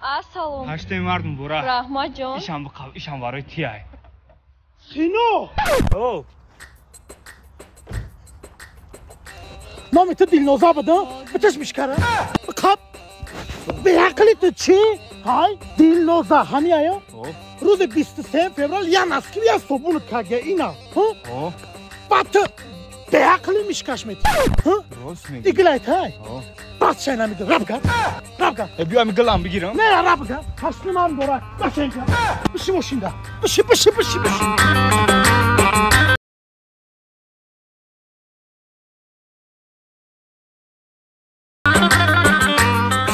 Assalomu. Hashtem vardım Bora. Rahmatjon. İşam var tiyay. Sino. Oh. نامت دلنوزا بده بچش میشکره خب به عقلی تو چی های دلنوزا همی آیا روز 23 فوریه یا نسکی یا صبون کاگه اینا ها بعد به عقلی میشکش میتی ها دیگه لایت های بس چه نمیده رب کن بیا میگلم بگیرم نه رب کن حسن من داره بشین کن بشی باشینده بشی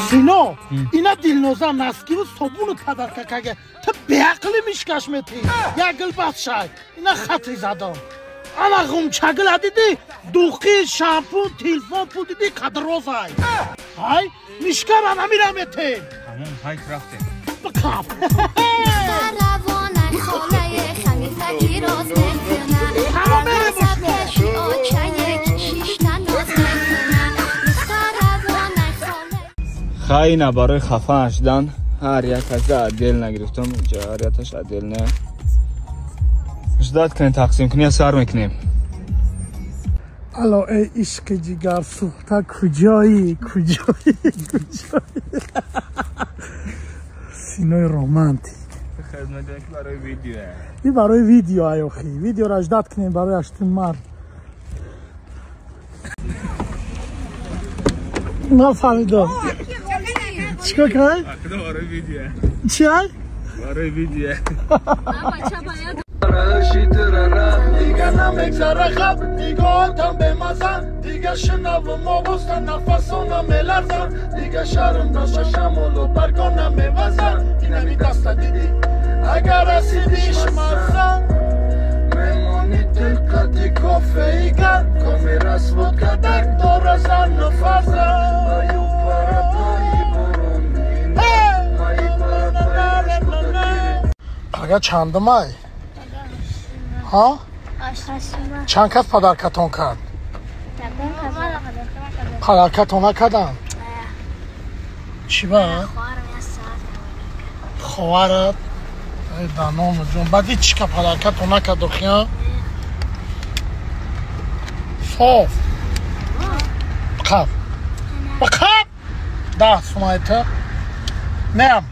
سینو اینا دلنوزا مسکی و صبون پدر که تا به عقلی میشکش میتی یا گل بس شای اینا خطری زدم انا غم چگل دیدی دوخی شامپو تلفن پول دیدی قدر روزای های میشکر انا میرم میتی تمام های کرافته بکاپ خیلی برای خفه شدن هر یک از عدل نگرفتم اینجا هر یکش عدل نه اجداد کنیم تقسیم کنیم سر میکنیم الو ای عشق جگر سوخته کجایی سینوی رومانتیک خدمت برای ویدیو این برای ویدیو ایوخی ویدیو را اجداد کنیم برای اشتون مرد نه فهمیدم چیکار کنی؟ برای ویدیو چی های؟ برای ویدیو دیگه نمیگذره خب دیگه آتم به مزن دیگه شنو ما بستن نفسانم ملرزن دیگه شرم داشت شمال و برگانم میوزن اینمی دست دیدی اگر رسیدیش مرزن میمونی دلقتی کافه ایگر کامی رسوت کدک داره زن و فرزن بایو پرپایی برون اگر چندم های؟ ها؟ چند کس پدرکتون کرد؟ پدرکتون نکردن؟ چی با؟ خوارت؟ ای دانام جون بعدی چی که پدرکتون نکرد دخیان؟ صاف بخب 10 سومایته نیم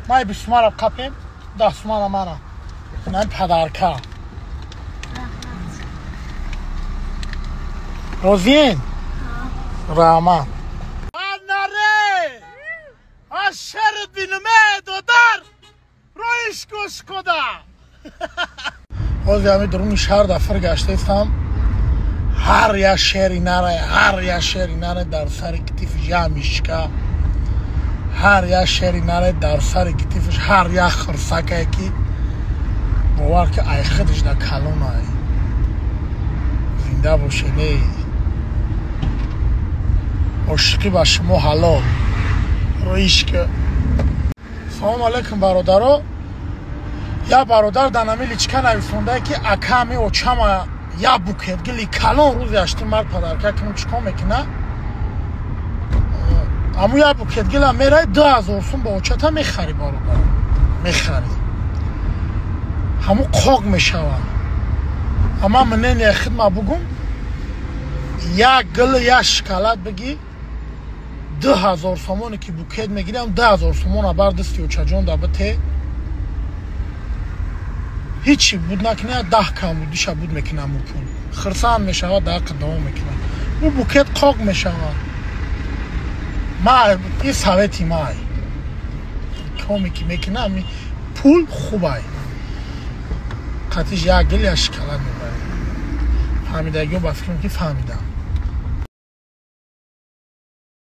مای 20 سومه را بخبیم 10 سومه را منم نیم پدرکت روزین رحمت نره اشر بینمه دادر رویش گوش کده روزی همی درون شهر دفر گشته استم هر یا شهری نره در سر کتیفش یا میشکه هر یا شهری نره در سر کتیفش هر یا خرسکه یکی باور که ای خودش در کلون های زنده باشه نه عشقی با شما حلال رویش که سلام علیکم برادرها یا برادر دنمی لیچکه نویسونده که اکامی و چما یا بوکت گلی کلان روزی اشتی مرد پدرکه کنم چکا میکنه امو یا بوکت گلی میره 2000 سوم با اوچتا میخری برادر میخری همو قاق میشوند اما منین یه خدمه بگم یا گل یا شکلات بگی 2000 سومونی که بوکت میگیرم 2000 سومون بردستی و چجان دابته هیچی بود نکنه 10 کم بود دیشه بود میکنم و پول خرسان میشود 10 قدام میکنم و بوکت قاق میشود ما این سویتی مای کامی که میکنم پول خوبه قطعش یک گل یا شکلات میبریم فهمیدگی و بفکرم که فهمیدم